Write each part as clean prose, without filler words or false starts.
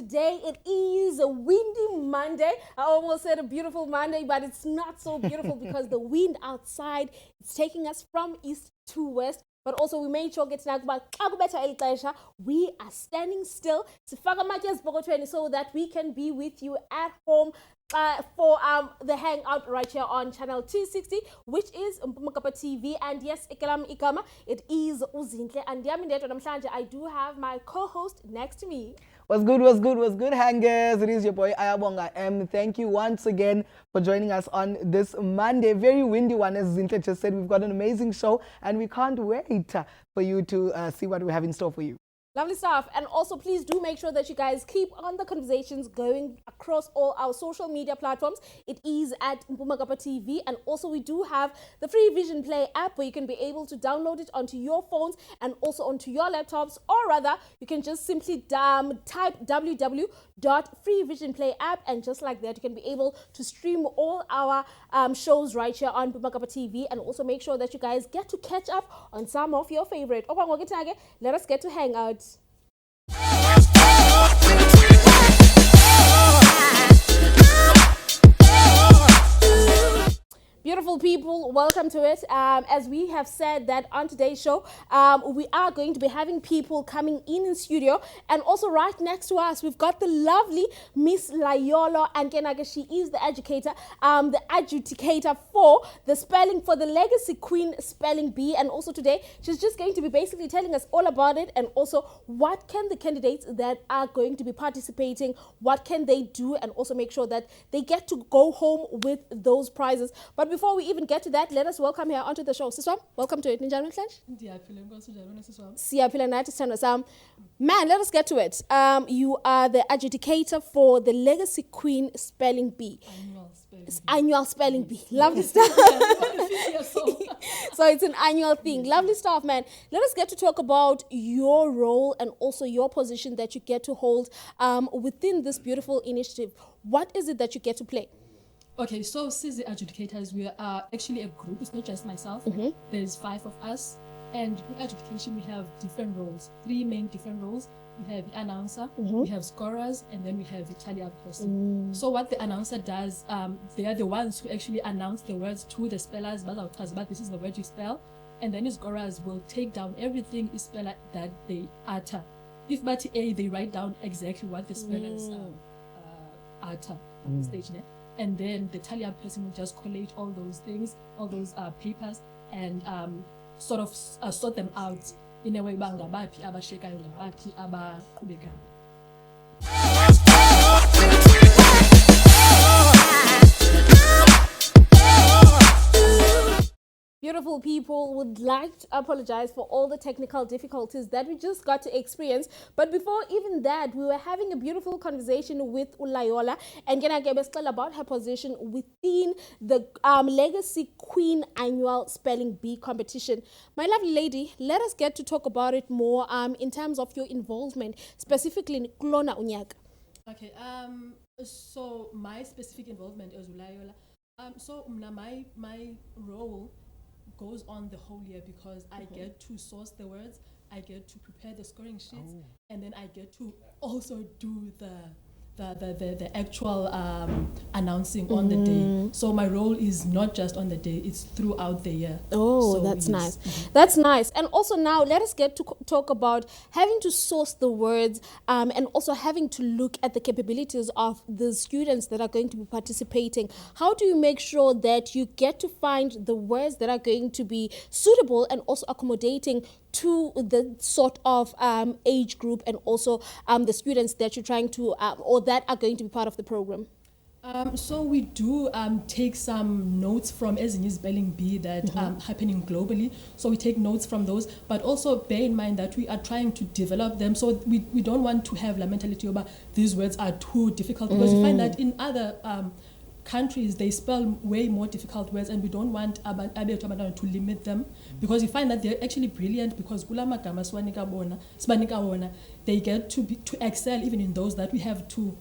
today it is a windy Monday. I almost said a beautiful Monday, but it's not so beautiful because the wind outside is taking us from east to west. But also we made sure we are standing still so that we can be with you at home for the Hangout right here on channel 260, which is Mpumukapa TV. And yes, Ikama, it is Uzinhle. And I do have my co-host next to me. What's good, hangers? It is your boy Ayabonga M. Thank you once again for joining us on this Monday. Very windy one, as Zinhle just said. We've got an amazing show, and we can't wait for you to see what we have in store for you. Lovely stuff. And also, please do make sure that you guys keep on the conversations going across all our social media platforms. It is at Mpumukapa TV. And also, we do have the Free Vision Play app where you can be able to download it onto your phones and also onto your laptops. Or rather, you can just simply type www.freevisionplay app. And just like that, you can be able to stream all our shows right here on Mpumukapa TV. And also make sure that you guys get to catch up on some of your favorite. Let us get to Hangout. Beautiful people, welcome to it. As we have said that on today's show, we are going to be having people coming in studio, and also right next to us, we've got the lovely Miss Layolo Ankenaga. She is the educator, the adjudicator for the spelling, for the Legacy Queen Spelling Bee, and also today she's just going to be basically telling us all about it, and also what can the candidates that are going to be participating, what can they do, and also make sure that they get to go home with those prizes. But before we even get to that, let us welcome her onto the show. Siswam, welcome to it. Man, let us get to it. You are the adjudicator for the Legacy Queen Spelling Bee. Annual spelling bee. Lovely stuff. So it's an annual thing. Lovely stuff, man. Let us get to talk about your role and also your position that you get to hold within this beautiful initiative. What is it that you get to play? Okay, so since the adjudicators, we are actually a group. It's not just myself. Mm-hmm. There's 5 of us. And in adjudication, we have different roles, 3 main different roles. We have the announcer, we have scorers, and then we have the tally-up person. So what the announcer does, they are the ones who actually announce the words to the spellers, but this is the word you spell. And then the scorers will take down everything the speller that they utter. If but A, they write down exactly what the spellers utter on the stage. And then the tally-up person will just collate all those things, all those papers, and sort of sort them out in a way. Beautiful people, would like to apologize for all the technical difficulties that we just got to experience. But before even that, we were having a beautiful conversation with Ulayola and Genagebe about her position within the Legacy Queen Annual Spelling Bee competition. My lovely lady, let us get to talk about it more in terms of your involvement, specifically in Klona Unyak. Okay, so my specific involvement is Ulayola. So my role goes on the whole year because I get to source the words, I get to prepare the scoring sheets, and then I get to also do the actual announcing on the day. So my role is not just on the day, it's throughout the year. Oh, so that's nice. That's nice. And also now let us get to talk about having to source the words and also having to look at the capabilities of the students that are going to be participating. How do you make sure that you get to find the words that are going to be suitable and also accommodating to the sort of age group and also the students that you're trying to or that are going to be part of the program? So we do take some notes from Ezinye's Spelling Bee that happening globally. So we take notes from those, but also bear in mind that we are trying to develop them. So we don't want to have the mentality about these words are too difficult, because you find that in other countries they spell way more difficult words, and we don't want to limit them, because you find that they're actually brilliant, because they get to excel even in those that we have to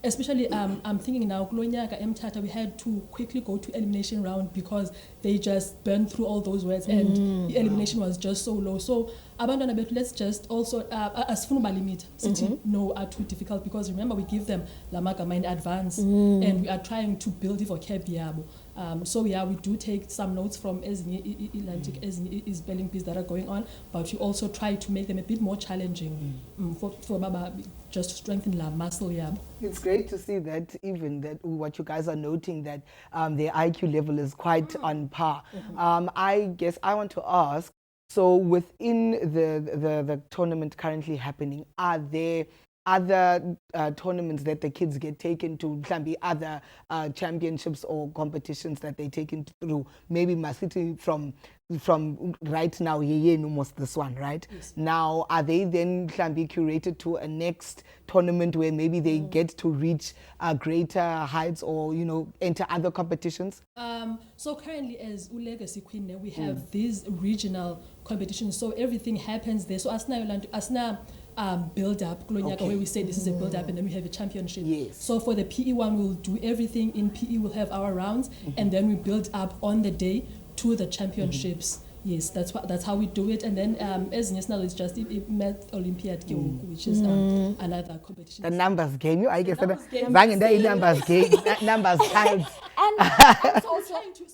especially I'm thinking now, Glonyaka, Mtata, we had to quickly go to elimination round because they just burned through all those words and the elimination was just so low. So abantwana bethu, let's just also asifuna ubalimit sithi no are too difficult, because remember we give them la magama in advance and we are trying to build vocab yabo. So yeah, we do take some notes from ezinye spelling bees that are going on, but we also try to make them a bit more challenging for baba, just to strengthen la muscle yabo. It's great to see that even that what you guys are noting, that their IQ level is quite on par. I guess I want to ask, so within the tournament currently happening, are there other tournaments that the kids get taken to, can be other championships or competitions that they taken through? Maybe Masiti from right now, almost this one, right? Yes. Now, are they then can be curated to a next tournament where maybe they get to reach greater heights, or enter other competitions? So currently, as Legacy Queen, we have these regional competitions. So everything happens there. So asna build up, where we say this is a build up, and then we have a championship. Yes. So for the PE one, we'll do everything in PE. We'll have our rounds, and then we build up on the day to the championships. Yes, that's how we do it. And then as national, it's just Math Olympiad, which is another competition. The numbers game, I guess. numbers game. Numbers game, numbers times. And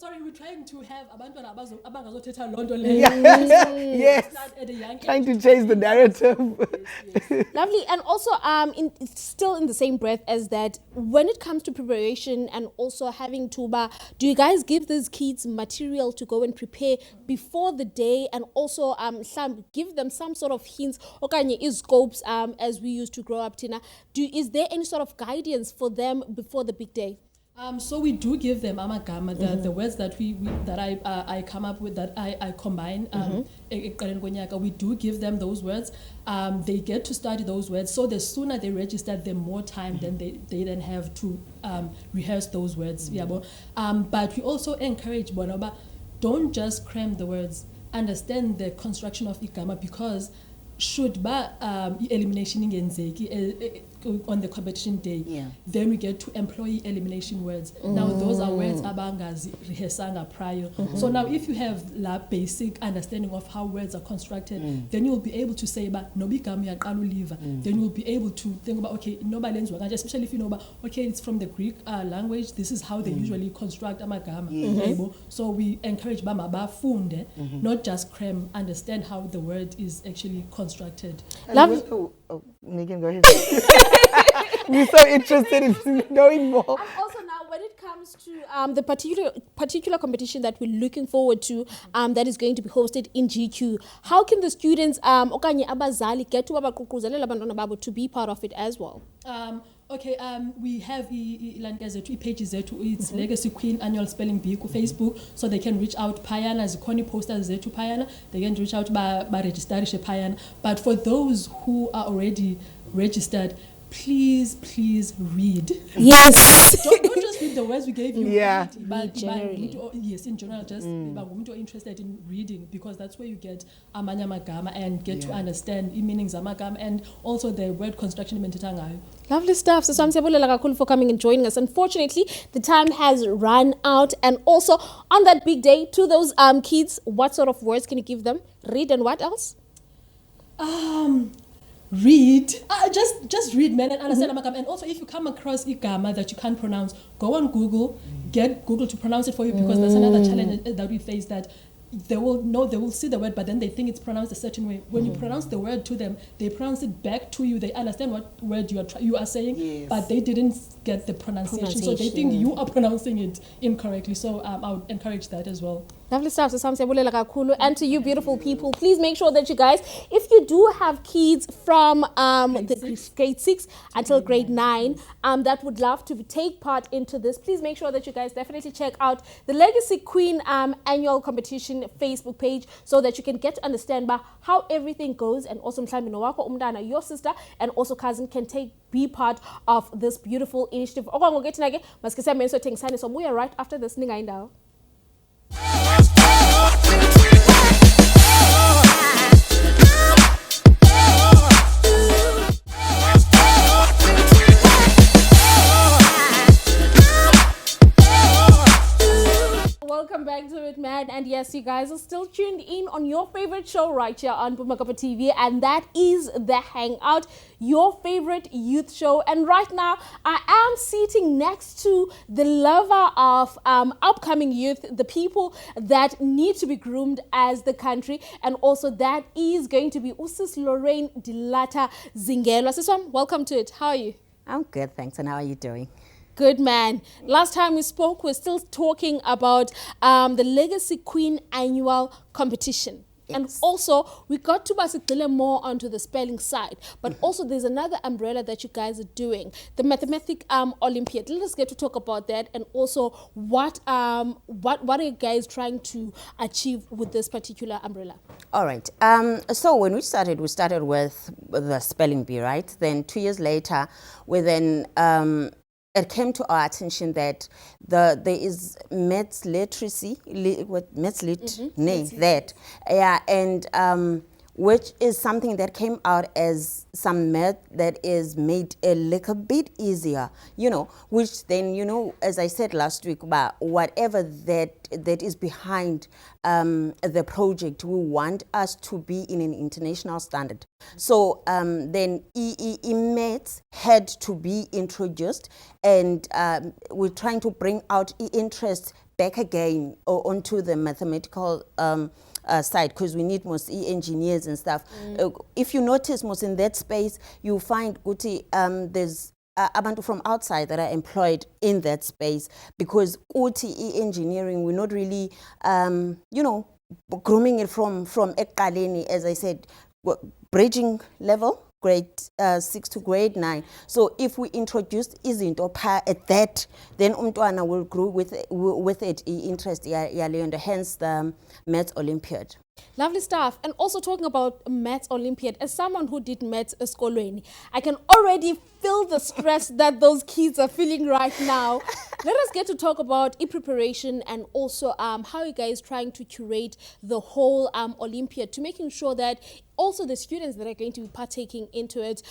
So we're trying to have abantwana abangazothetha loo nto leyo. Yes. Start at a young age. Trying to change the narrative. Yes. lovely. And also, still in the same breath as that, when it comes to preparation and also having tuba, do you guys give these kids material to go and prepare before the day, and also give them some sort of hints, okanye scopes, as we used to grow up, Tina? Is there any sort of guidance for them before the big day? So we do give them amagama, the words that I come up with, that I combine. We do give them those words. They get to study those words. So the sooner they register, the more time then they then have to rehearse those words. But we also encourage Bonoba, don't just cram the words. Understand the construction of igama, because should elimination on the competition day, then we get to employ elimination words. Now those are words abangazi rehesanga prior. So now if you have la basic understanding of how words are constructed, then you'll be able to say nobigama yaqaluliva. Then you'll be able to think about, okay, especially if you know about, okay, it's from the Greek language, this is how they usually construct amagama. So we encourage bama bafunde, not just cram, understand how the word is actually constructed. Megan, go ahead. We're so interested in knowing more. And also now, when it comes to the particular competition that we're looking forward to, that is going to be hosted in GQ, how can the students, okanye abazali, get to abaququzelela abantwana babo to be part of it as well? We have pages zethu. It's Legacy Queen Annual Spelling Bee ku Facebook, so they can reach out payana zikhona posters zethu payana. They can reach out ba registerishe payana. But for those who are already registered, please read. Yes. Don't just read the words we gave you. Yeah. But Generally. yes, in general, just you're interested in reading, because that's where you get amanya magama and get to understand the meanings of magama, and also the word construction mentetangayo. Lovely stuff. So Samsebulela kakhulu for coming and joining us. Unfortunately, the time has run out. And also, on that big day, to those kids, what sort of words can you give them? Read, and what else? Read. Just read, man, and understand amagama. And also, if you come across igama that you can't pronounce, go on Google, get Google to pronounce it for you, because that's another challenge that we face, that they will see the word, but then they think it's pronounced a certain way. When you pronounce the word to them, they pronounce it back to you. They understand what word you are saying, but they didn't get the pronunciation. So they think you are pronouncing it incorrectly. So I would encourage that as well. Lovely stuff. So Samsebulela kakhulu. And to you beautiful people, please make sure that you guys, if you do have kids from grade 6 until grade 9 that would love to take part into this, please make sure that you guys definitely check out the Legacy Queen annual competition Facebook page, so that you can get to understand how everything goes, and also umdana, your sister and also cousin can be part of this beautiful initiative. So we are right after this. welcome back to it, man. And yes, you guys are still tuned in on your favorite show right here on Bumakapa TV, and that is The Hangout, your favorite youth show. And right now, I am sitting next to the lover of upcoming youth, the people that need to be groomed as the country, and also that is going to be Usis Lorraine Dilata Zingelo. Siswam, welcome to it. How are you? I'm good, thanks. And how are you doing? Good, man. Last time we spoke, we're still talking about the Legacy Queen annual competition. Yes. And also, we got to basically more onto the spelling side. But also, there's another umbrella that you guys are doing, the Mathematic Olympiad. Let us get to talk about that, and also what are you guys trying to achieve with this particular umbrella? All right. So when we started with the spelling bee, right? Then 2 years later, we then it came to our attention that there is maths literacy, and which is something that came out as some math that is made a little bit easier, which then, as I said last week, about whatever that is behind the project, we want us to be in an international standard. So then maths had to be introduced, and we're trying to bring out interest back again onto the mathematical side, because we need most engineers and stuff. If you notice, most in that space, you find Guti, there's abantu from outside that are employed in that space, because Guti engineering, we're not really, grooming it from ekaleni, as I said, bridging level, grade 6 to grade 9. So if we introduced izinto at that, then umntwana will grow with it interest, and hence the Maths Olympiad. Lovely stuff. And also talking about Maths Olympiad, as someone who did maths eskolweni, I can already feel the stress that those kids are feeling right now. Let us get to talk about e-preparation, and also how you guys trying to curate the whole Olympiad, to making sure that also the students that are going to be partaking into it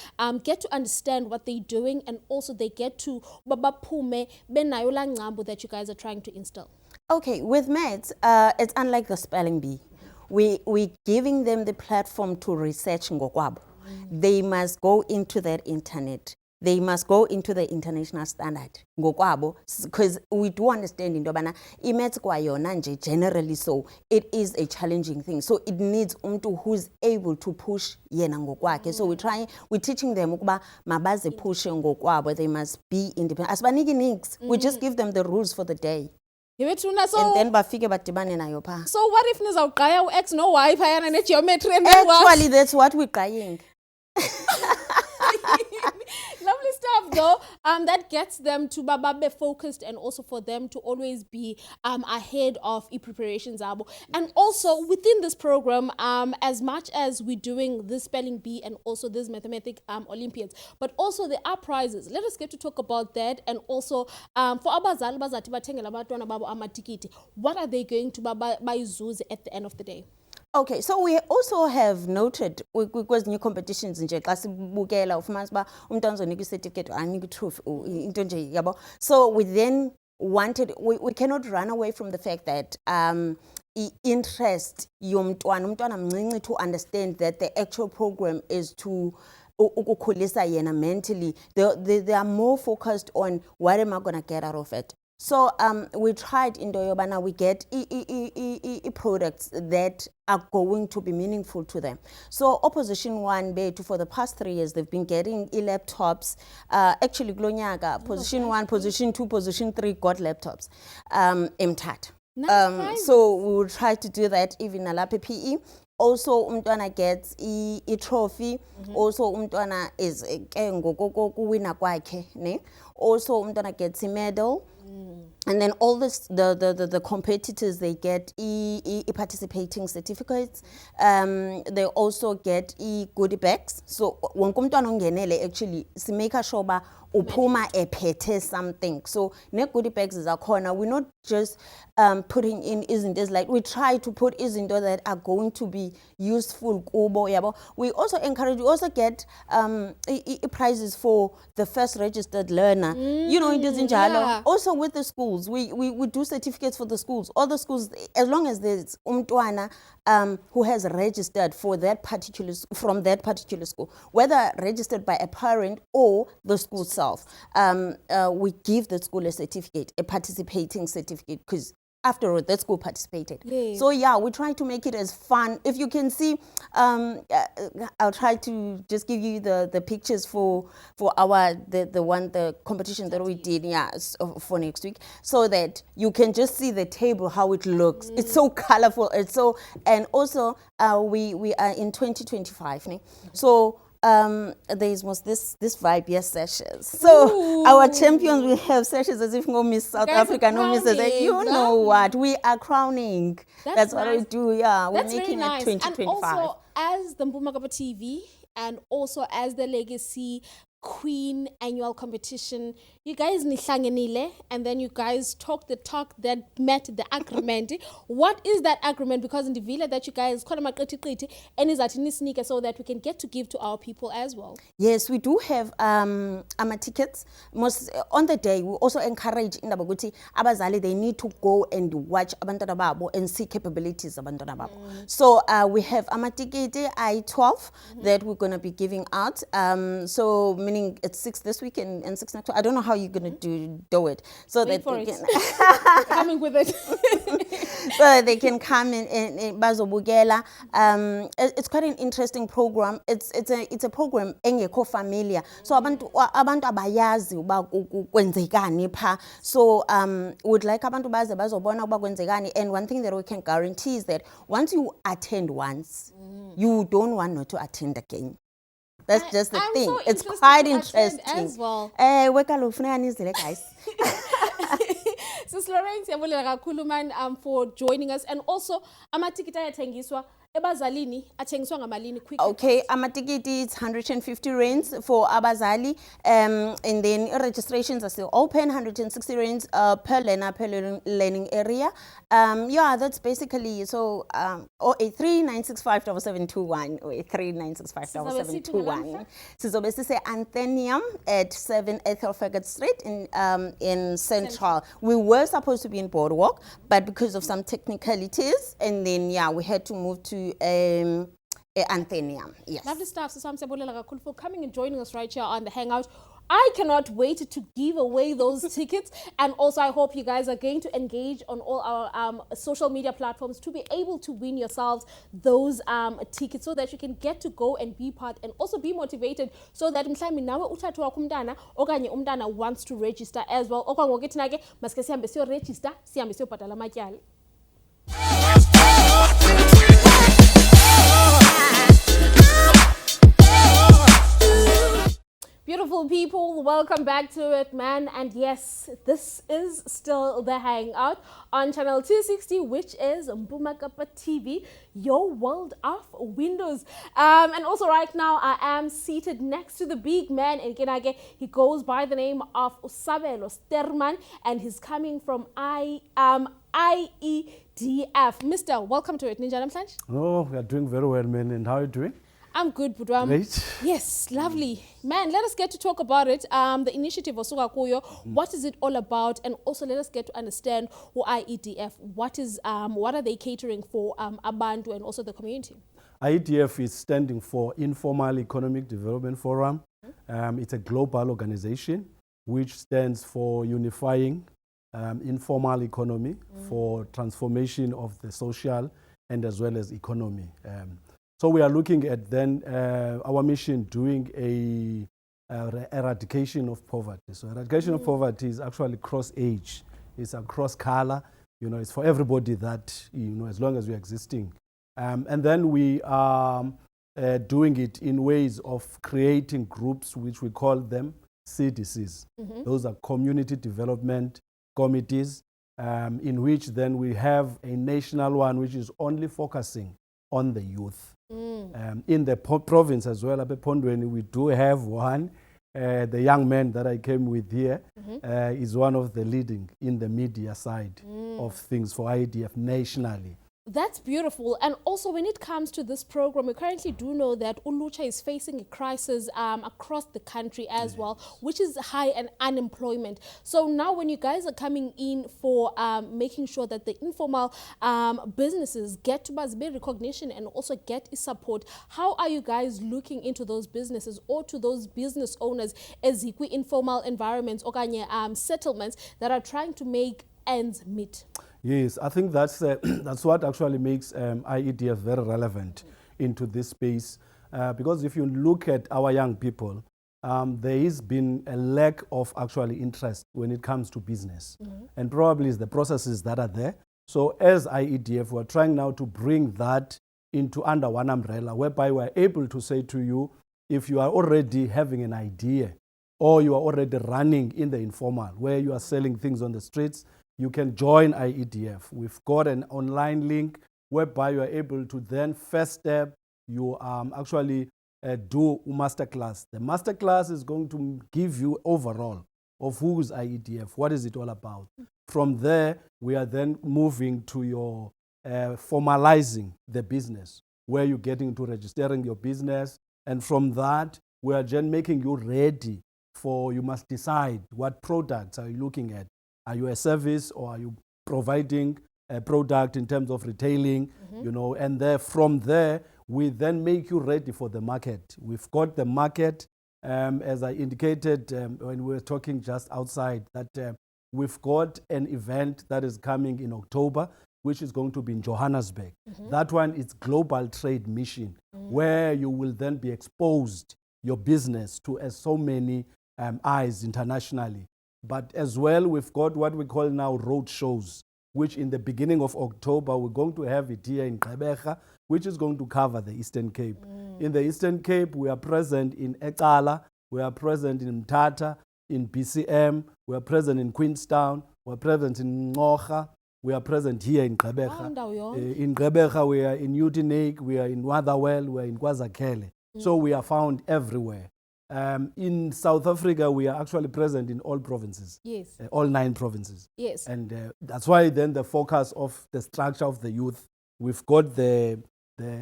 get to understand what they're doing, and also they get to babaphume benayo la ngcambu that you guys are trying to instill. Okay, with maths, it's unlike the spelling bee. We giving them the platform to research ngokwabo. They must go into that internet. They must go into the international standard ngokwabo, because we do understand into bana maths kwayona nje generally, so it is a challenging thing. So it needs umuntu who's able to push yena ngokwakhe. So we're teaching them ukuba mabaze push ngokwabo. They must be independent. Asibaniki nix. We just give them the rules for the day. And then bafike badibane nayo pha. So what if nizawugqaya u-X no Y phayana ne-geometry and actually that's what we're gqaying. Lovely stuff though. That gets them to be focused, and also for them to always be ahead of e-preparations. And also within this program, as much as we're doing this spelling bee and also this mathematic Olympiads, but also there are prizes. Let us get to talk about that. And also for abazali bazathi bathengela abantwana babo amatikiti, what are they going to bayizuze at the end of the day? Okay, so we also have noted because new competitions nje xa sibukela ufumanisa ba umntwana uzonika certificate anika trophy into nje yabo. So we then wanted, we cannot run away from the fact that interest umntwana mncinci to understand that the actual program is to ukukhulisa yena mentally. They are more focused on what am I going to get out of it. So we tried in Doyobana, we get products that are going to be meaningful to them. So Opposition 1, B2, for the past 3 years, they've been getting laptops. Actually, Glonyaga, Position 1, Position 2, Position 3 got laptops. MTAT. Nice. So we will try to do that even a PPE. Also, umntwana gets a trophy. Also, umntwana is winner kwakhe, ne? Also, umntwana gets a medal. And then all this, the competitors, they get participating certificates. They also get goodie bags. So wonke umntwana ongenele actually simeka sure ba uphuma ephethe something. So ne goodie bags zakhona, we're not just putting in izinto like, we try to put izinto that are going to be useful kubo yabo. We also encourage, we also get prizes for the first registered learner. You know, it is in Jalo. Also with the schools, schools. We do certificates for the schools. All the schools, as long as there's umntwana who has registered for that particular from that particular school, whether registered by a parent or the school self, we give the school a certificate, a participating certificate, because after all, that school participated. Yes. So yeah, we try to make it as fun. If you can see, I'll try to just give you the pictures for the competition that we did, for next week, so that you can just see the table, how it looks. It's so colorful. It's so, and also we are in 2025, ne? So there's was this vibe, yes, sessions. So our champions will have sessions as if no Miss South Africa, no Miss, you know what, we are crowning. That's what we do. Yeah, we're That's making very nice. it 2025. And also, as the Mpumakapa TV and also as the Legacy Queen annual competition, you guys nihlangenile, and then you guys talk the talk that met the agreement. What is that agreement? Because in the villa that you guys and is at sneaker, so that we can get to give to our people as well. Yes, we do have our tickets. Most on the day, we also encourage in Abaguti abazali, they need to go and watch abantwana babo and see capabilities abantwana babo. So we have our ticket I-12 that we're going to be giving out. So meaning it's 6 this week and 6 next week. I don't know how you're going to do it. So Wait that they for can coming with it. so that they can come and bazobukela. It's quite an interesting program. It's a program engekho familiar. So abantu abayazi uba kwenzekani pha. So would like abantu baze bazobona uba kwenzekani, and one thing that we can guarantee is that once you attend once, you don't want not to attend again. That's just the I'm thing. so It's interested quite to attend interesting. as well. Guys. Sis Lawrence, siyabulela kakhulu man for joining us, and also amatikiti ayathengiswa ebazalini athengiswa ngamalini quick. Okay, amatikiti it's 150 rands for abazali, and then registrations are still open, 160 rands per learner per learning area. Yeah, that's basically so. 083-965-7721 or 083-965-7721. Sizobe sise Anthenium at 7 Ethel Faggot Street in Central. We were supposed to be in Boardwalk, but because of some technicalities, and then yeah, we had to move to Anthenium. Yes. Lovely stuff. So I'm siyabulela kakhulu for coming and joining us right here on the Hangout. I cannot wait to give away those tickets, and also I hope you guys are going to engage on all our social media platforms to be able to win yourselves those tickets, so that you can get to go and be part and also be motivated, so that mhlawumbe nawe uthathu wakho umntana okanye umntana wants to register as well. Okwangokuthi nake masike sihambe siyo register, sihambe siyobhatala amatyala. Beautiful people, welcome back to it, man. And yes, this is still the Hangout on channel 260, which is Mpumakapa TV, your world of windows. And also right now, I am seated next to the big man in Kenage. He goes by the name of Usabelo Sterman, and he's coming from IEDF. Mr. Welcome to it, Ninja Namsanj. Oh, we are doing very well, man. And how are you doing? I'm good, Budwam. Great. Yes, lovely. Man, let us get to talk about it. The initiative of Osuka Kuyo, what is it all about? And also let us get to understand who IEDF, what are they catering for Abantu and also the community? IEDF is standing for Informal Economic Development Forum. It's a global organization which stands for unifying informal economy for transformation of the social and as well as economy. So we are looking at then our mission doing a eradication of poverty. So eradication of poverty is actually cross-age. It's across color. You know, it's for everybody that, you know, as long as we're existing. And then we are doing it in ways of creating groups, which we call them CDCs. Those are community development committees, in which then we have a national one, which is only focusing on the youth. In the province as well, Pondweni, we do have one. The young man that I came with here is one of the leading in the media side of things for IEDF nationally. That's beautiful. And also, when it comes to this program, we currently do know that Ulucha is facing a crisis across the country as well, which is high and unemployment. So now when you guys are coming in for making sure that the informal businesses get to Bazbe recognition and also get support, how are you guys looking into those businesses or to those business owners as informal environments or settlements that are trying to make ends meet? Yes, I think that's that's what actually makes IEDF very relevant into this space. Because if you look at our young people, there has been a lack of actually interest when it comes to business. And probably it's the processes that are there. So as IEDF, we're trying now to bring that into under one umbrella, whereby we're able to say to you, if you are already having an idea or you are already running in the informal, where you are selling things on the streets, you can join IEDF. We've got an online link whereby you are able to then first step, you actually do a masterclass. The masterclass is going to give you overall of who is IEDF, what is it all about. From there, we are then moving to your formalizing the business, where you're getting into registering your business. And from that, we are then making you ready for, you must decide what products are you looking at. Are you a service or are you providing a product in terms of retailing, you know, and there, from there, we then make you ready for the market. We've got the market, as I indicated when we were talking just outside, that we've got an event that is coming in October, which is going to be in Johannesburg. That one is Global Trade Mission, where you will then be exposed your business to so many eyes internationally. But as well, we've got what we call now road shows, which in the beginning of October, we're going to have it here in Gqeberha, which is going to cover the Eastern Cape. In the Eastern Cape, we are present in Ecala, we are present in Mthatha, in BCM, we are present in Queenstown, we are present in Ngocha, we are present here in Gqeberha. In Gqeberha, we are in Utenake, we are in Motherwell, we are in KwaZakhele. So we are found everywhere. In South Africa, we are actually present in all provinces. Yes. All 9 provinces. Yes. And that's why then the focus of the structure of the youth, we've got the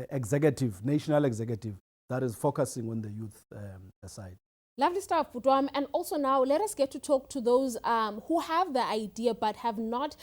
executive, national executive, that is focusing on the youth side. Lovely stuff, Putwam. And also now, let us get to talk to those who have the idea but have not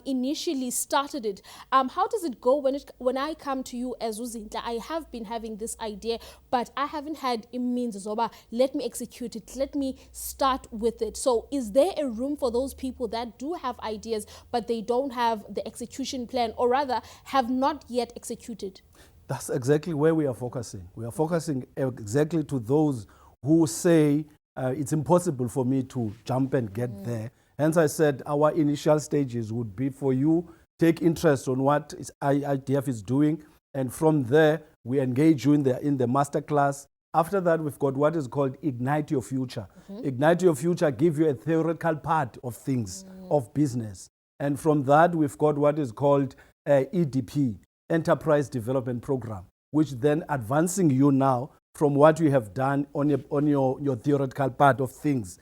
initially started it. How does it go when I come to you as Uzintla? I have been having this idea, but I haven't had a means, Zoba, let me execute it, let me start with it. So is there a room for those people that do have ideas, but they don't have the execution plan, or rather have not yet executed? That's exactly where we are focusing. We are focusing exactly to those who say it's impossible for me to jump and get there. Hence I said our initial stages would be for you, take interest on what IDF is doing, and from there we engage you in the masterclass. After that, we've got what is called Ignite Your Future. Ignite Your Future gives you a theoretical part of things, of business. And from that, we've got what is called EDP, Enterprise Development Program, which then advancing you now from what you have done on your theoretical part of things,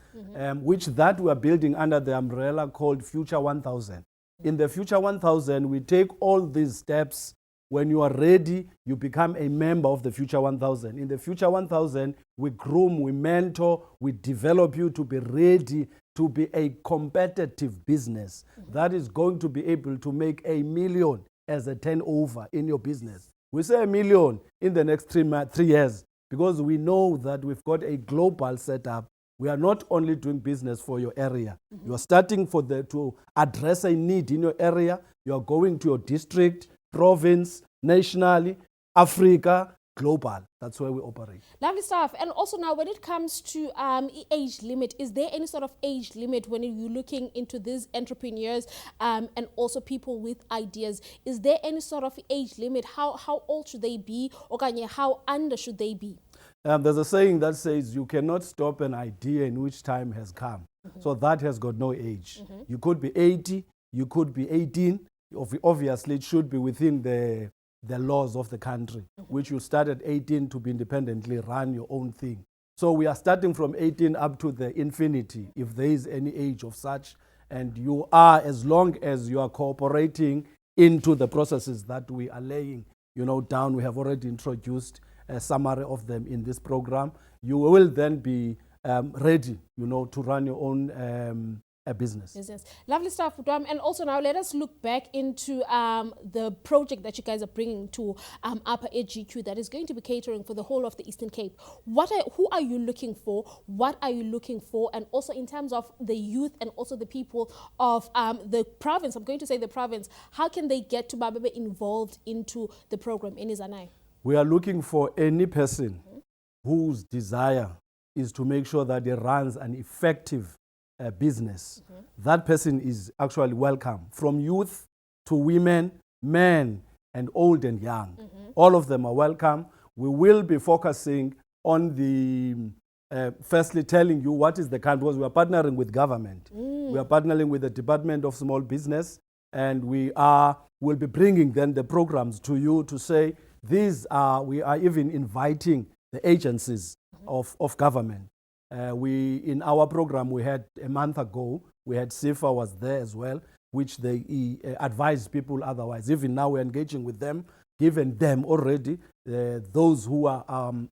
which that we are building under the umbrella called Future 1000. In the Future 1000, we take all these steps. When you are ready, you become a member of the Future 1000. In the Future 1000, we groom, we mentor, we develop you to be ready to be a competitive business that is going to be able to make $1 million as a turnover in your business. We say $1 million in the next 3 years, because we know that we've got a global setup. We are not only doing business for your area. You are starting to address a need in your area. You are going to your district, province, nationally, Africa, global. That's where we operate. Lovely stuff. And also now, when it comes to age limit, is there any sort of age limit when you're looking into these entrepreneurs and also people with ideas? Is there any sort of age limit? How old should they be, or how under should they be? There's a saying that says you cannot stop an idea in which time has come. So that has got no age. You could be 80, you could be 18. Obviously, it should be within the laws of the country, which you start at 18 to be independently run your own thing. So we are starting from 18 up to the infinity, if there is any age of such. And you are, as long as you are cooperating into the processes that we are laying, down. We have already introduced a summary of them in this program. You will then be ready, to run your own business. Yes. Lovely stuff, Putwam. And also now let us look back into the project that you guys are bringing to Upper AGQ that is going to be catering for the whole of the Eastern Cape. Who are you looking for? What are you looking for? And also in terms of the youth and also the people of the province, I'm going to say the province, how can they get to be involved into the program in Izanai? We are looking for any person whose desire is to make sure that he runs an effective business. That person is actually welcome, from youth to women, men, and old and young. All of them are welcome. We will be focusing on the, firstly telling you what is the kind, because we are partnering with government. We are partnering with the Department of Small Business, and we'll be bringing then the programs to you to say, we are even inviting the agencies of government. In our program we had a month ago, we had SIFA was there as well, which they advised people otherwise. Even now we're engaging with them, giving them already those who are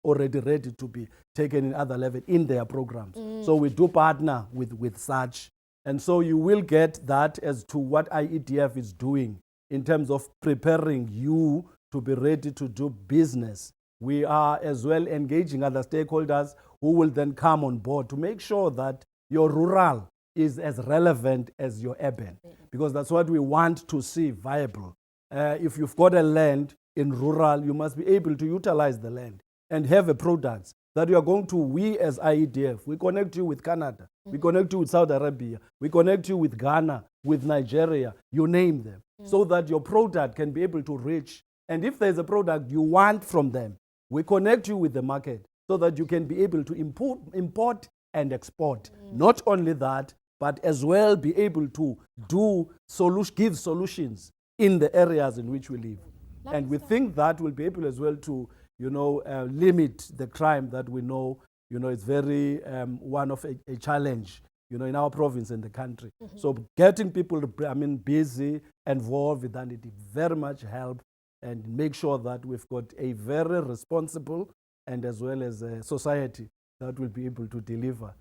already ready to be taken in other level in their programs. So we do partner with such. And so you will get that as to what IEDF is doing in terms of preparing you to be ready to do business. We are as well engaging other stakeholders who will then come on board to make sure that your rural is as relevant as your urban, because that's what we want to see viable. If you've got a land in rural, you must be able to utilize the land and have a product that you are going to, we as IEDF, we connect you with Canada, we connect you with Saudi Arabia, we connect you with Ghana, with Nigeria, you name them, so that your product can be able to reach. And if there's a product you want from them, we connect you with the market so that you can be able to import and export. Not only that, but as well be able to give solutions in the areas in which we live. And we think that will be able as well to, limit the crime that we know, is very one of a challenge, in our province and the country. So getting people, busy, involved with that, it very much help and make sure that we've got a very responsible and as well as a society that will be able to deliver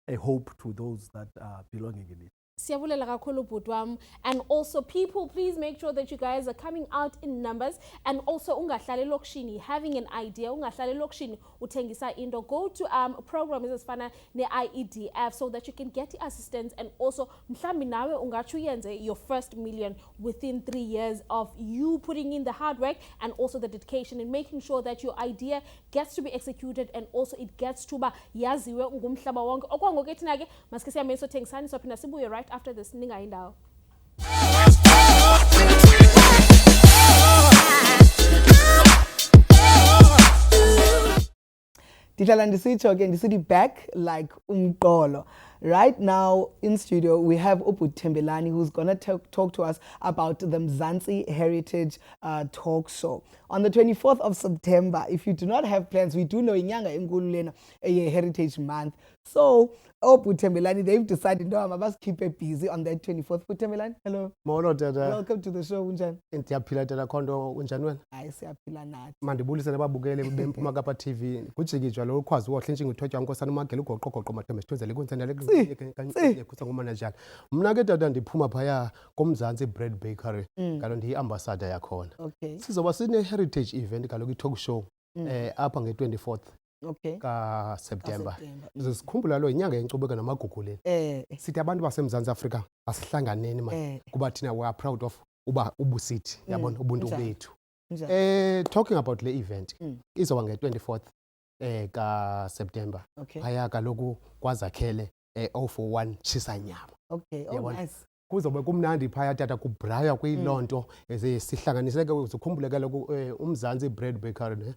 a hope to those that are belonging in it. Siyabulela kakhulu bhuti wami. And also people, please make sure that you guys are coming out in numbers, and also ungahlali elokishini having an idea, ungahlali elokishini uthengisa into. Go to programs ezifana ne-IEDF so that you can get assistance, and also mhlambi nawe ungathi uyenze your first million within 3 years of you putting in the hard work and also the dedication and making sure that your idea gets to be executed and also it gets to ba yaziwe ngumhlaba wonke. Okwangokethi na ke maske siyame sothengisani sophinda sibuye right after this. Ningayi ndawo. Tihlala ndisitsho ke ndisithi back like umqolo. Right now in studio we have Thembelani, who's going to talk to us about the Mzansi Heritage Talk Show. On the 24th of September, if you do not have plans, we do know inyanga enkulu lena a Heritage Month. So Thembelani, they've decided no, I must keep it busy on that 24th. Thembelani, hello. Molo tata. Welcome to the show, unjani? Ndiyaphila tata Khondo, unjani wena? Hayi siyaphila nathi. Mandibulise nababukele bempuma kapha TV. Kujikijwa lo ukwazi uwohlentshe ngithotywa nkosana umagela ugoqogoqo mathembe sithozele kunsendele kancane kusa ngumanajana. Mna ke tata ndiphuma phaya koMzansi Bread Bakery. Kalo ndiyi-ambassador yakhona. Okay. Sizoba sine heritage event kaloku i-talk show apha nge-24th. Okay. Ka September. Sikhumbula lo inyanga yenkcubeko namagugu leni. Sithi abantu baseMzantsi Afrika asihlanganeni manje kuba thina we are proud of ubusithi yabona ubuntu bethu. Talking about le event izoba nge-24th ka September. Phaya kaloku kwazakhele 041 Chisanyama. Okay, oh nice. Kuzobe kumnandi phaya tata kubraya kuyilonto sihlanganiseke uzukhumbule kaloku uMzansi Bread Bakery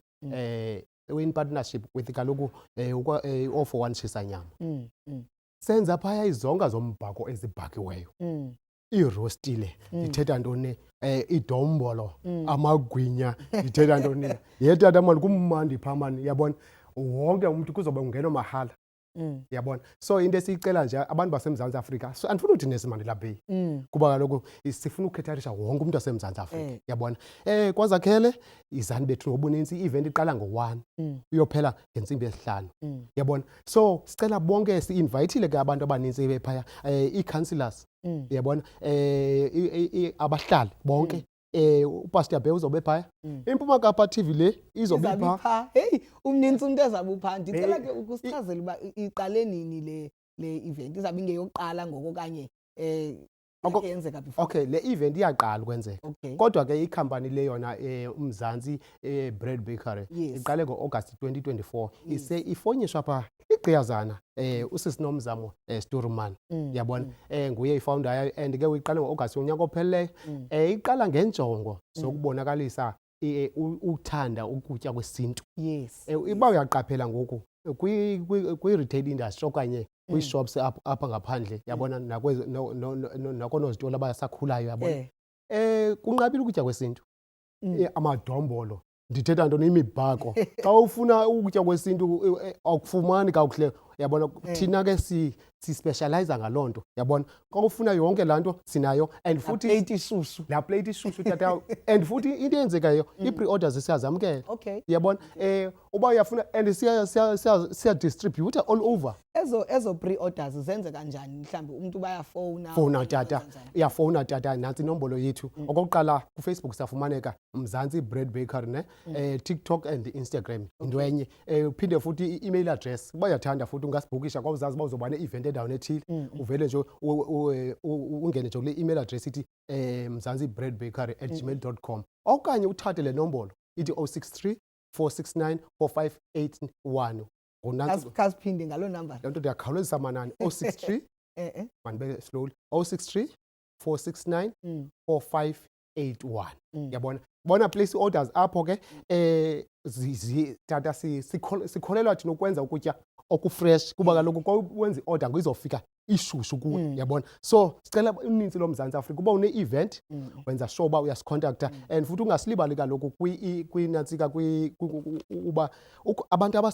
in partnership with kaloku 041 Chisanyama. Senza phaya izonga zombhako ezibhakiweyo. Irostile ithetha ntoni, idombolo, amagwinya ithetha ntoni. Yetata manje kumandi phamani yabona wonke umuntu kuzobe ungena mahala. yabona. So into esiyicela nje abantu baseMzantsi Afrika, so andifuna ukuthi nesimandela Bay kuba kaloku sifuna ukukhetharisha wonke umuntu waseMzantsi Afrika, yabona. Kwazakhele izani bethu ngobuninzi, i-event iqala ngo-1 uyophela ngentsimbi yesihlanu, yabona. So sicela bonke si-invayithile ke abantu abaninzi bephaya, ii-councillors, yabona, abahlali bonke, uPastor Bey uzobe phaya, iMpuma Kapa TV le izobe phaya. Hey, umninzi umuntu ezabe upha. Ndicela ke ukusichazela uba iqale nini le event, izabe ingeyokuqala ngoko kanye yenzeka before. Okay, le event iyaqala ukwenzeka. Kodwa ke ikhampani le yona uMzantsi Bread Bakery iqale ngo-August 2024. Ise ifonyishwa pha igqiyazana uSisinomzamo Sturman, yabona, nguye ifounder yayo, and ke uyiqale ngo-August unyaka ophelileyo. Iqala ngenjongo zokubonakalisa uthanda ukutya kwesintu. Yes. Iba uyaqaphela ngoku kwi-retail industry okanye kwi-shops apha ngaphandle, yabona, nakoonozitolo abasakhulayo, yabona, kunqabile ukutya kwesintu. Amadombolo, ndithetha ntoni, imibhako. Xa ufuna ukutya kwesintu awukufumani kakuhle, yabona. Thina ke sispecialize ngaloo nto, yabona. Xa ufuna yonke laa nto sinayo, and futhi laa plate ishushu tata. And futhi into eyenzekayo, ii-pre-orders siyazamkela, yabona. Uba uyafuna, and siya-distribute all over. Ezo pre-orders zenze kanjani? Mhlawumbi umuntu bayafowuna. Fowuna tata, iyafowuna tata, nantsi inombolo yethu. Okokuqala kuFacebook siyafumaneka Mzantsi Bread Bakery, ne, TikTok and Instagram into enye. Uphinde futhi i-email address, uba uyathanda futhi ungasibhukisha kwa uzazi uba uzoba ne-event endaweni ethile, uvele nje ungene nje kule email address ithi mzantsibreadbakery@gmail.com, okanye uthathe le nombolo ithi 063 469 4581. Khasiphinde ngaloo number. Loo nto ndiyakhawulezisa manani, 063 mandibe slowly, 063 469 4581, yabona. Bona place orders apho ke, tata sikholelwa thina ukwenza ukutya okufresh, kuba kaloku xa wenza i-order ngizofika ishushu kuwe, yabona. So sicela uninzi loMzantsi Afrika uba une-event, wenza sure uba uyasicontacta, and futhi ungasilibali kaloku kwinantsika uba abantu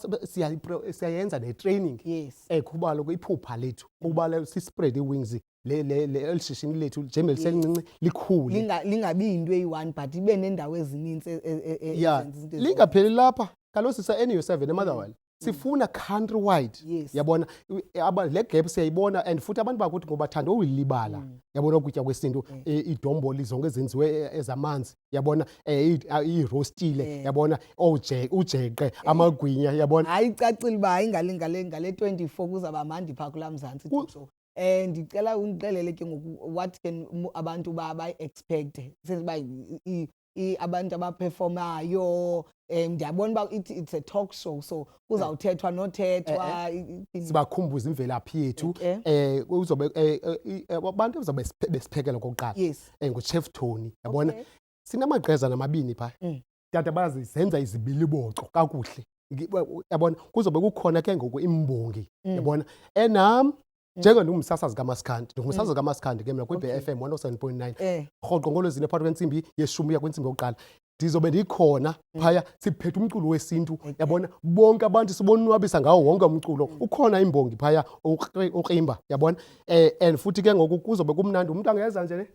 siyayenza ne-training, kuba kaloku iphupha lethu kuba sispread ii-wings eli shishini lethu njengoba liselincinci likhule, lingabi yinto eyi-one but ibe nendawo ezininzi. Lingapheli lapha kaloku sisa-NU7 eMotherwell. Sifuna countrywide, yabona. Le gap siyayibona, and futhi abantu bakuthi ngoba thanda uyilibala, yabona, ukutya kwesintu, idomboli zonke ezenziwe ezamanzi, yabona, iirostile, yabona, ujeqe, amagwinya, yabona. Hayi, icacile uba hayi ngale 24 kuzaba mandi phaa kulaa Mzantsi show. Ndicela undixelele ke ngoku what can abantu bayi-expect, senze uba abantu abaperformayo. Ndiyabona uba it's a talk show, so kuzawuthethwa nothethwa. Sibakhumbuza imvelaphi yethu. Uzobe abantu bazobe besiphekela okokuqala, nguChef Tony, yabona. Sinamagqeza namabini phaa, tata bazizenza izibiliboco kakuhle, yabona. Kuzobe kukhona ke ngoku imbongi, yabona. Enam njengoba ndingumsasazi kaMaskandi, ndingumsasazi kaMaskandi ke mna kwi-BFM 107.9 rhoqo ngoLwezine phakathi kwentsimbi yeshumi uya kwintsimbi yokuqala. Ndizobe ndikhona phaya siphethe umculo wesintu, yabona. Bonke abantu sibonwabisa ngawo wonke umculo. Ukhona imbongi phaya, uKrimba, yabona. And futhi ke ngoku kuzobe kumnandi, umuntu angeza nje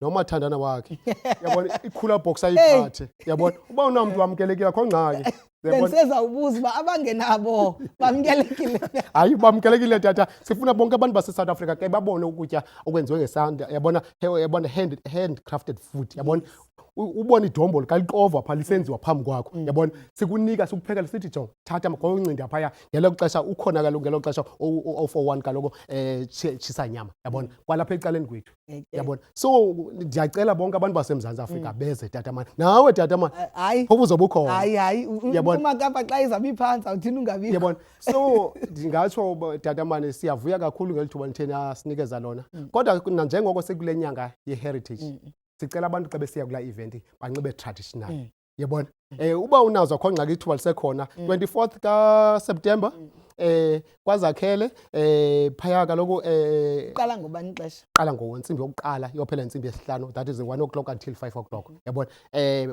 nomathandana wakhe, yabona, i-cooler box ayiphathe, yabona. Uba unamntu wamkelekile akho ngxaki. Bendisezawubuza uba abangenabo bamkelekile. Hayi, bamkelekile tata. Sifuna bonke abantu base-South Africa ke babone ukutya okwenziwe ngesandla, yabona, handcrafted food, yabona. Ubona idombolo kaliqova phaa lisenziwa phambi kwakho, yabona. Sikunika, sikuphekela sithi jonga, thatha ngoncindi phaya, ngelo xesha ukhona kaloku, ngelo xesha 041 kaloku tshisa nyama, yabona, kwalapha ecaleni kwethu, yabona. So ndiyacela bonke abantu baseMzantsi Afrika beze tatamani, nawe tatamani, hayi phofu uzobe ukhona. Hayi, uMpuma Kapa xa izabe iphantsi awuthini ungabikho, yabona. So ndingatsho tatamani siyavuya kakhulu ngeli thuba nithena sinikeza lona, kodwa nanjengoko sekule nyanga ye-heritage, sicela abantu xa besiya kulaa event banxibe traditional, yabona. Uba unazo akho ngxaki, ithuba lisekhona. 24th kaSeptemba kwazakhele phaya kaloku Qala ngobani ixesha? qala ngentsimbi yokuqala iyophela intsimbi yesihlanu, that is 1 o'clock until 5 o'clock, yabona.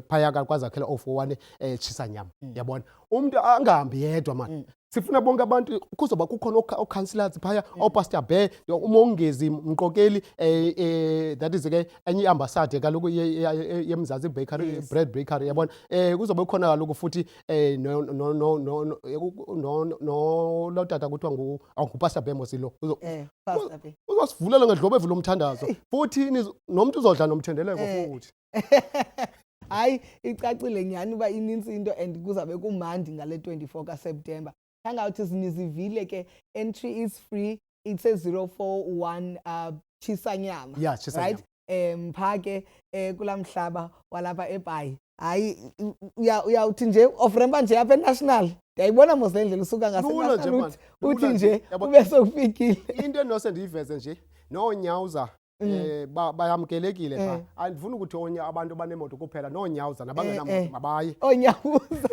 Phaya kwazakhele ofowane tshisa nyama, yabona. Umntu angahambi yedwa mani. Sifuna bonke abantu, kuzoba kukhona oo-councillors phaya, oopastor Bear, umongezi Mqokeli, that is ke enye iambasade kaloku yeMzantsi Bakery, bread bakery, yabona. Kuzobe khona kaloku futhi lo tata kuthiwa ngupastor Bear mosilo. Pastor Bear. Uzosivulela ngedlobo evula umthandazo. Futhi nomuntu uzodla nomthendeleko futhi. Hayi icacile nyani uba inintsi into and kuzabe kumandi ngale 24 kaSeptember. Hangout is nizivile ke, entry is free. It says 041 Chisanyama. Yeah, Chisanyama. Right? Phake kulamhlaba walapha eBhayi. Hayi uyawuthi nje ofremba nje apha national. Ndiyayibona mos le ndlela usuka ngasenational uthi nje ube sokufikile. Into enose ndiyiveze nje noonyawuza bayamkelekile pha. Andifuni ukuthi abantu banemoto kuphela, noonyawuza nabangenamoto mabaye. Onyawuza.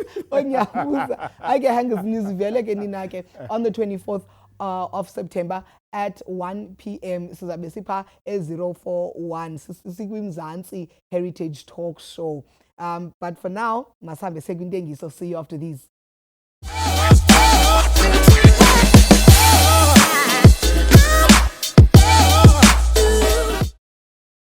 Ake hangers nizivele ke nina ke on the 24th of September at 1 p.m. sizabe sipha 041 sikwimzantsi Heritage Talk Show. But for now, masambe sekwintengiso. See you after these.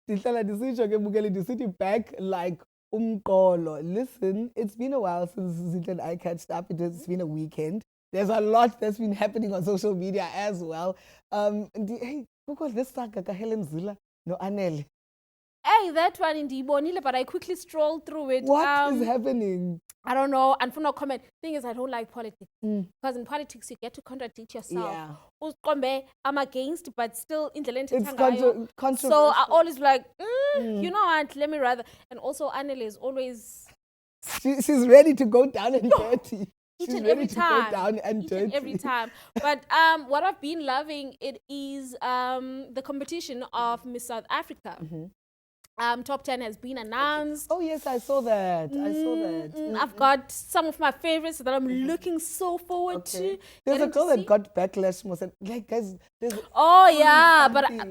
Dihlala disisho ke bukele disithi back like umqolo. Listen, it's been a while since Zinhle and I catched up. It's been a weekend. There's a lot that's been happening on social media as well. Hey, kukho this saga ka Helen Zila no Anele. Hey, that one in Dibonile, but I quickly strolled through it. What is happening? I don't know. And for no comment, thing is, I don't like politics. Because in politics, you get to contradict yourself. Yeah. I'm against, but still in the lens. It's controversial. So I always like, you know what, let me rather. And also, Anele is always... She's ready to go down and dirty. Each and every time. Go down and Each dirty. and every time. But what I've been loving, it is the competition of Miss South Africa. Top 10 has been announced. Oh yes, I saw that. I've got some of my favorites that I'm looking so forward to. There's a girl that got backlash. Like guys, but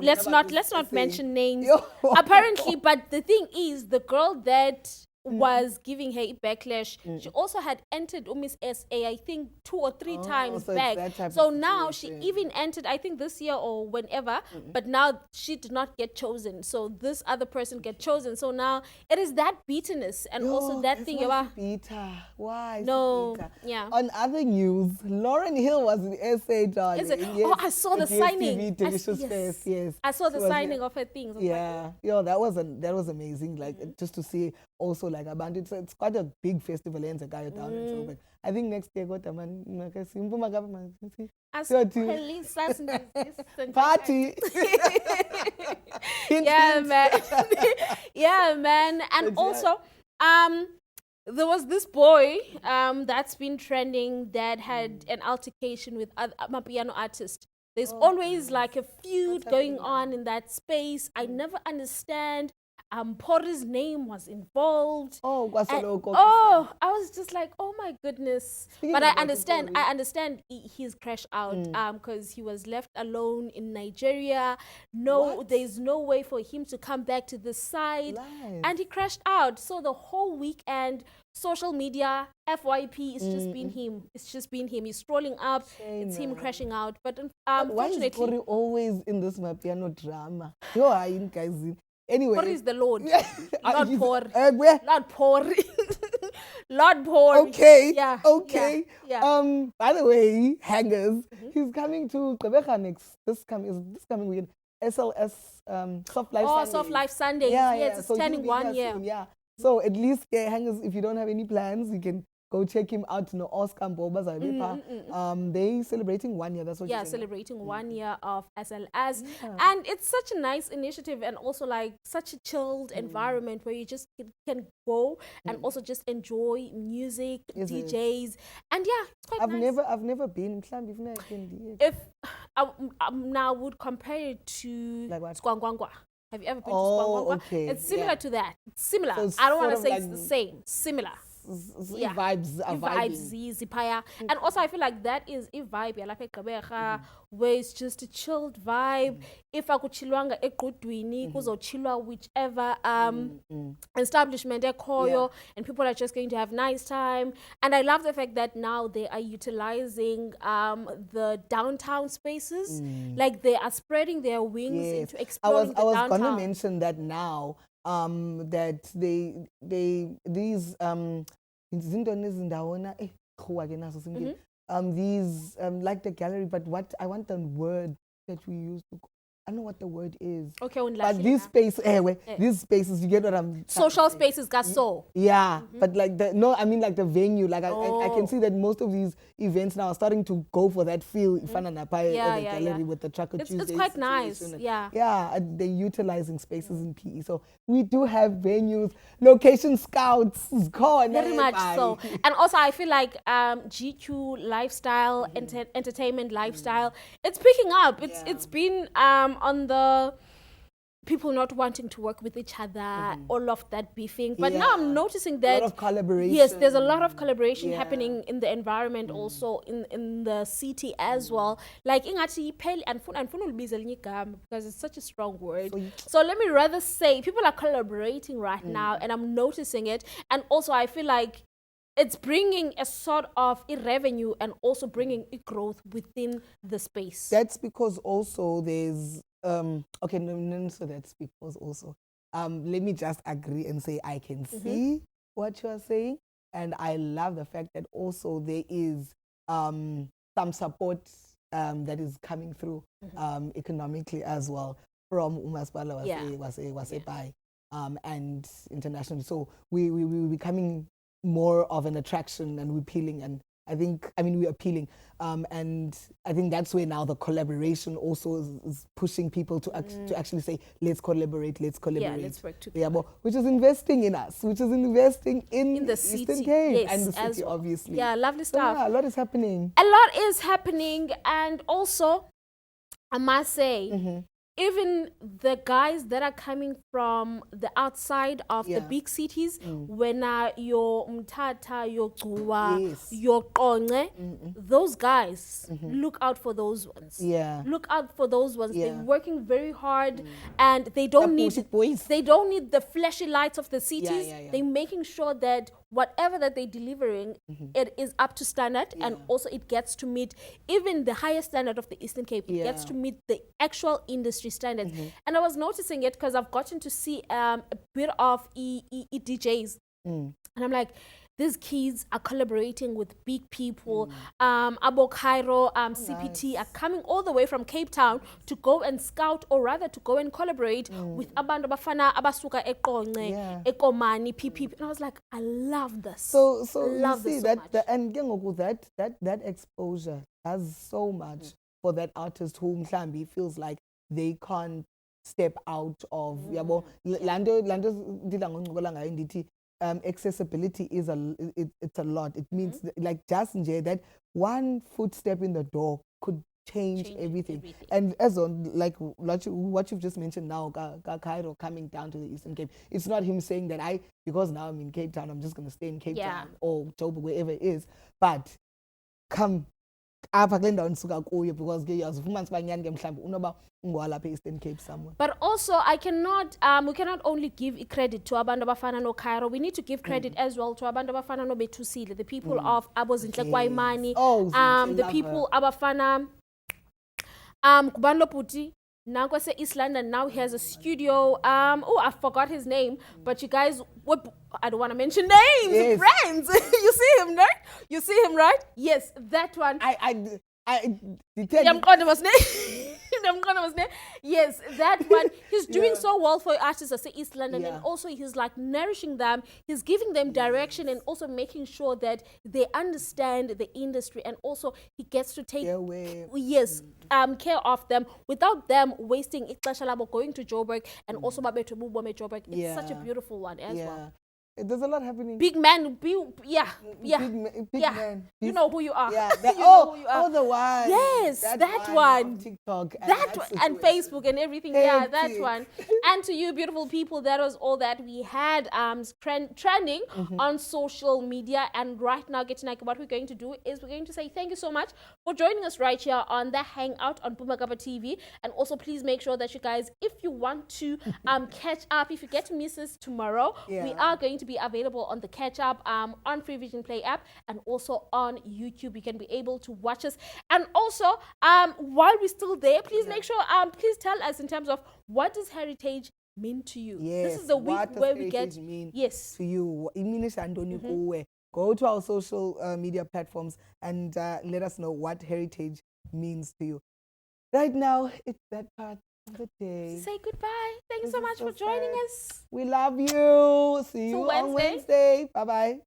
let's not mention names. Apparently, but the thing is, the girl that was giving her backlash, she also had entered Miss SA, I think 2 or 3 times so back. So now she even entered, I think this year or whenever, but now she did not get chosen. So this other person get chosen. So now it is that bitterness and also that thing about bitter. Why? No, bitter? yeah. On other news, Lauren Hill was in SA, darling. Is it? Yes, Oh, I saw the signing. Delicious Face, yes. I saw the She was signing here. of her things. Yeah, that was amazing. Like just to see also like about it's quite a big festival in Zakayo down and so. But I think next year got a man. Party. Yeah, man. Yeah, man. And also, there was this boy that's been trending that had an altercation with a piano artist. There's always like a feud going on in that space. I never understand. Porter's name was involved. I was just like, oh my goodness. But I understand he's crashed out because he was left alone in Nigeria. There's no way for him to come back to this side. And he crashed out. So the whole weekend, social media, FYP, it's just been him. It's just been him. He's strolling up. It's him crashing out. But unfortunately, why is Corey always in this piano drama? You are in guys. Anyway, Por is the Lord, not he's- Por. where? Not Por. Lord Por. Okay. Yeah. Okay. Yeah. By the way, Hangers, he's coming to Gqeberha next this coming weekend. SLS Soft Life Sunday. Soft Life Sunday. Yeah, Yes, it's so turning he'll be 1 here year. soon, yeah. So at least Hangers, if you don't have any plans, you can go check him out. No, Oscar Boba Zabepa. They celebrating 1 year. That's what you're saying. Celebrating 1 year of SLS. And it's such a nice initiative and also like such a chilled environment where you just can go and also just enjoy music, DJs. And yeah, it's quite nice. I've never been. If I now would compare it to Like what? Skwangwangwa. Have you ever been to Skwangwangwa? Okay. It's similar to that. It's similar. So it's I don't want to sort of say it's like- the same. Similar. vibes are vibing. Zipaya. And also I feel like that is a vibe yalapha eGqeberha, where it's just a chilled vibe. If I could chillwanga equdwini kuzochillwa whichever establishment ekhoyo, and people are just going to have nice time. And I love the fact that now they are utilizing the downtown spaces, like they are spreading their wings into exploring the I was downtown. gonna mention that now, that these these like the gallery, but what I want the word that we use to, I don't know what the word is. Okay, but these spaces, these spaces, you get what I'm social spaces got so. Yeah, but like I mean like the venue, like I can see that most of these events now are starting to go for that feel. Gallery with the Trucker Tuesdays. It's quite nice. Yeah, they're utilizing spaces in PE. So we do have venues, location scouts, very much so. And also I feel like GQ lifestyle, entertainment lifestyle, it's picking up. It's been on the people not wanting to work with each other, all of that beefing. But now I'm noticing that a lot of collaboration. Yes, there's a lot of collaboration happening in the environment, also in the city as well. Like ingathi ipheli andifuna ulibiza elinye igama because it's such a strong word. So let me rather say people are collaborating right now, and I'm noticing it. And also I feel like it's bringing a sort of revenue and also bringing a growth within the space. That's because also there's okay, no, so that's because also let me just agree and say I can see what you are saying, and I love the fact that also there is some support that is coming through economically as well from umasipala wase and internationally. So we're becoming more of an attraction, and we're appealing, and we're appealing, and I think that's where now the collaboration also is pushing people to actually say, let's collaborate, yeah, let's work together. Which is investing in us, which is investing in the Eastern city, Cape yes, and the city, well. obviously. Yeah, lovely stuff. So, yeah, a lot is happening. A lot is happening, and also I must say, even the guys that are coming from the outside of the big cities, when your Mthatha, your Gcuwa, your Qonce, those guys, look out for those ones. Yeah. Look out for those ones. They're working very hard, and they don't need the flashy lights of the cities. They're making sure that whatever that they're delivering, it is up to standard, and also it gets to meet even the highest standard of the Eastern Cape. It gets to meet the actual industry standards. And I was noticing it because I've gotten to see a bit of DJs, and I'm like, these kids are collaborating with big people. Abo Cairo, CPT are coming all the way from Cape Town to go and scout, or rather to go and collaborate with abantu abafana abasuka eQonce, eKomani, PP. And I was like, I love this. So love you see this so much. And that exposure does so much for that artist who mhlambi feels like they can't step out of accessibility is it's a lot. It means like just that one footstep in the door could change everything. And as on like what you've just mentioned now, Cairo coming down to the Eastern Cape, it's not him saying that because now I'm in Cape Town, I'm just going to stay in Cape Town or Joburg, wherever it is, but come apha kule ndawo ndisuka kuyo, because ke yazifumana sibanyani ke mhlawumbe unoba ungwalapha e-Eastern Cape somewhere. But also we cannot only give credit to abantu abafana no Cairo. We need to give credit as well to abantu abafana no Betusile, the people of Zinhle Kwayimani, the people abafana Kubani Loputi. Nankwese East London, now he has a studio. I forgot his name, but you guys, I don't want to mention names, friends. You see him, right? You see him, right? Yes, that one. Yes, that one. He's doing so well for artists as East London, and also he's like nourishing them. He's giving them direction, and also making sure that they understand the industry, and also he gets to take care of them without them wasting ixesha labo going to Joburg, and also Babethu Bubome Joburg. It's such a beautiful one as well. There's a lot happening. Big man, yeah. Big Yeah. man. You know who you are. Yeah. You know who you are. Oh, the one. Yes, that on one. TikTok. That and Facebook and everything. Yeah, that Hectic. one. And to you, beautiful people, that was all that we had trending on social media. And right now, what we're going to do is we're going to say thank you so much for joining us right here on the Hangout on Pumakapa TV. And also, please make sure that you guys, if you want to catch up, if you get to miss us tomorrow, we are going to be available on the catch up on Free Vision Play app and also on YouTube. You can be able to watch us. And also, while we're still there, please make sure, please tell us in terms of what does heritage mean to you. Yes. This is the week what does where we get heritage mean yes to you. Go to our social media platforms and let us know what heritage means to you. Right now, it's that part of the day. Say goodbye. Thank you This so is much so for joining sad. us. We love you. See you Till on Wednesday. Bye-bye.